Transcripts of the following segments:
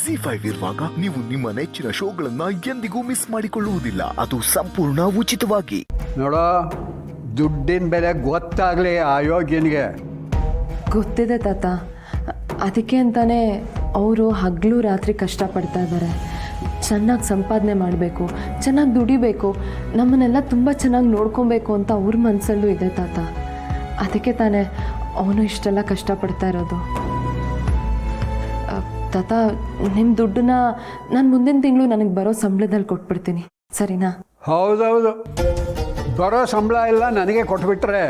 ಜಿ5 ಇರುವಾಗ ನೀವು ನಿಮ್ಮ ನೆಚ್ಚಿನ ಶೋಗಳನ್ನ ಎಂದಿಗೂ ಮಿಸ್ ಮಾಡಿಕೊಳ್ಳುವುದಿಲ್ಲ. ಅದು ಸಂಪೂರ್ಣ ಉಚಿತವಾಗಿ. ನೋಡೋ, ದುಡ್ಡಿನ ಬೆಲೆ ಗೊತ್ತಾಗ್ಲಿ ಅಯೋಗ್ಯನಿಗೆ. ಗೊತ್ತಿದೆ ತಾತ, ಅದಕ್ಕೆ ಅಂತಾನೆ ಅವರು ಹಗಲು ರಾತ್ರಿ ಕಷ್ಟಪಡ್ತಾ ಇದ್ದಾರೆ. ಚೆನ್ನಾಗಿ ಸಂಪಾದನೆ ಮಾಡಬೇಕು, ಚೆನ್ನಾಗಿ ದುಡಿಬೇಕು, ನಮ್ಮನ್ನೆಲ್ಲ ತುಂಬ ಚೆನ್ನಾಗಿ ನೋಡ್ಕೊಬೇಕು ಅಂತ ಅವ್ರ ಮನಸ್ಸಲ್ಲೂ ಇದೆ ತಾತ. ಅದಕ್ಕೆ ತಾನೇ ಅವನು ಇಷ್ಟೆಲ್ಲ ಕಷ್ಟಪಡ್ತಾ ಇರೋದು. ತಾತ, ನಿಮ್ಮ ದುಡ್ಡನ್ನ ನಾನು ಮುಂದಿನ ತಿಂಗಳು ನನಗೆ ಬರೋ ಸಂಬಳದಲ್ಲಿ ಕೊಟ್ಬಿಡ್ತೀನಿ, ಸರಿನಾ? ಹೌದೌದು, ಬರೋ ಸಂಬಳ ಎಲ್ಲ ನನಗೆ ಕೊಟ್ಬಿಟ್ರೆ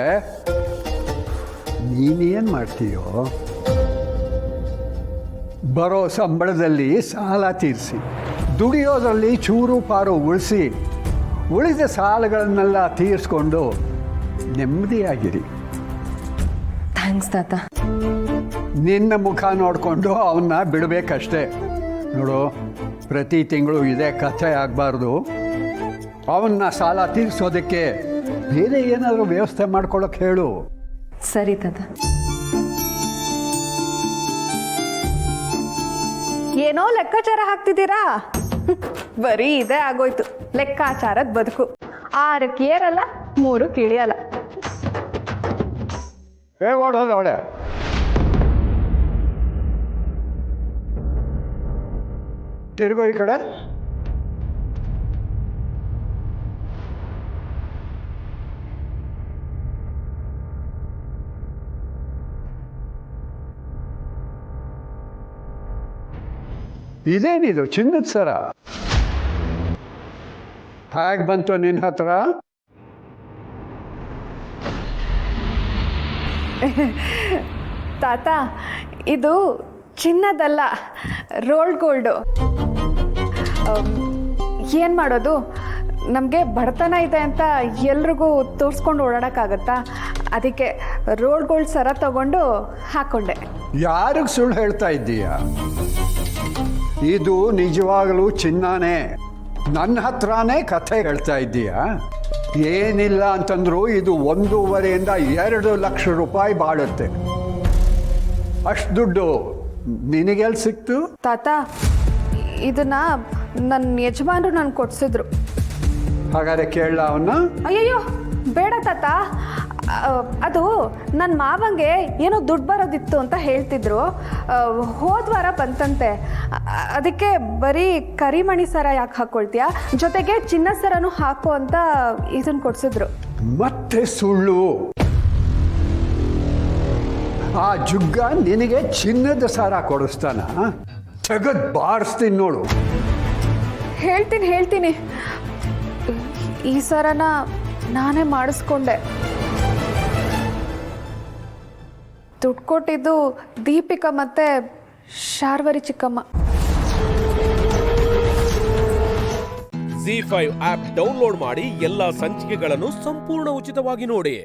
ನೀನೇನು ಮಾಡ್ತೀಯೋ? ಬರೋ ಸಂಬಳದಲ್ಲಿ ಸಾಲ ತೀರಿಸಿ, ದುಡಿಯೋದ್ರಲ್ಲಿ ಚೂರು ಪಾರು ಉಳಿಸಿ, ಉಳಿದ ಸಾಲಗಳನ್ನೆಲ್ಲ ತೀರಿಸ್ಕೊಂಡು ನೆಮ್ಮದಿಯಾಗಿರಿ. ಥ್ಯಾಂಕ್ಸ್ ತಾತ. ನಿನ್ನ ಮುಖ ನೋಡಿಕೊಂಡು ಅವನ್ನ ಬಿಡಬೇಕಷ್ಟೇ. ನೋಡು, ಪ್ರತಿ ತಿಂಗಳು ಇದೇ ಕಥೆ ಆಗಬಾರ್ದು. ಅವನ್ನ ಸಾಲ ತೀರಿಸೋದಕ್ಕೆ ಬೇರೆ ಏನಾದರೂ ವ್ಯವಸ್ಥೆ ಮಾಡ್ಕೊಳ್ಳೋಕೆ ಹೇಳು. ಸರಿ ತಾತ. ಏನೋ ಲೆಕ್ಕಾಚಾರ ಹಾಕ್ತಿದ್ದೀರಾ? ಬರೀ ಇದೇ ಆಗೋಯ್ತು ಲೆಕ್ಕಾಚಾರದ ಬದುಕು. 6ಕ್ಕೆ ಏರಲ್ಲ, 3ಕ್ಕೆ ಇಳಿಯಲ್ಲ. ಓಡೋದು ಅವಳೆ. ತಿರುಗೋ ಈ ಕಡೆ. ಇದೇನಿದು ಚಿನ್ನದ ಸರ? ಹೇಗೆ ಬಂತು ನಿನ್ನ ಹತ್ರ? ತಾತ, ಇದು ಚಿನ್ನದಲ್ಲ, ರೋಲ್ಡ್ ಗೋಲ್ಡು. ಏನು ಮಾಡೋದು, ನಮಗೆ ಬಡತನ ಇದೆ ಅಂತ ಎಲ್ರಿಗೂ ತೋರಿಸ್ಕೊಂಡು ಓಡಾಡೋಕ್ಕಾಗತ್ತಾ? ಅದಕ್ಕೆ ರೋಲ್ಡ್ ಗೋಲ್ಡ್ ಸರ ತಗೊಂಡು ಹಾಕ್ಕೊಂಡೆ. ಯಾರಿಗೆ ಸುಳ್ಳು ಹೇಳ್ತಾ ಇದ್ದೀಯ? ಇದು ನಿಜವಾಗಲೂ ಚಿನ್ನನೇ. ನನ್ನ ಹತ್ರನೇ ಕಥೆ ಹೇಳ್ತಾ ಇದ್ದೀಯಾ? ಏನಿಲ್ಲ ಅಂತಂದ್ರು ಇದು 1.5 to 2 ಲಕ್ಷ ರೂಪಾಯಿ ಬಾಳುತ್ತೆ. ಅಷ್ಟು ದುಡ್ಡು ನಿನಗೆಲ್ಲಿ ಸಿಕ್ತು? ತಾತ, ಇದನ್ನ ನನ್ನ ಯಜಮಾನರು ನನ್ಗೆ ಕೊಡ್ಸಿದ್ರು. ಹಾಗಾದ್ರೆ ಕೇಳಲ್ಲ ಅವನ್ನ? ಅಯ್ಯಯ್ಯೋ ಬೇಡ ತಾತ, ಅದು ನನ್ನ ಮಾವಂಗೆ ಏನೋ ದುಡ್ಡು ಬರೋದಿತ್ತು ಅಂತ ಹೇಳ್ತಿದ್ರು. ಹೋದ್ವಾರ ಬಂತಂತೆ. ಅದಕ್ಕೆ ಬರೀ ಕರಿಮಣಿ ಸರ ಯಾಕೆ ಹಾಕ್ಕೊಳ್ತೀಯಾ, ಜೊತೆಗೆ ಚಿನ್ನ ಸರನೂ ಹಾಕು ಅಂತ ಇದನ್ನು ಕೊಡ್ಸಿದ್ರು. ಮತ್ತೆ ಸುಳ್ಳು. ಆ ಜುಗ್ಗ ನಿನಗೆ ಚಿನ್ನದ ಸರ ಕೊಡಿಸ್ತಾನ? ತೆಗೆದು ಬಾರಿಸ್ತೀನಿ ನೋಡು. ಹೇಳ್ತೀನಿ, ಈ ಸರನ ನಾನೇ ಮಾಡಿಸ್ಕೊಂಡೆ. ದುಡ್ಡು ಕೊಟ್ಟಿದ್ದು ದೀಪಿಕಾ ಮತ್ತೆ ಶಾರ್ವರಿ ಚಿಕ್ಕಮ್ಮ. ಜಿ5 ಆಪ್ ಡೌನ್ಲೋಡ್ ಮಾಡಿ ಎಲ್ಲಾ ಸಂಚಿಕೆಗಳನ್ನು ಸಂಪೂರ್ಣ ಉಚಿತವಾಗಿ ನೋಡಿ.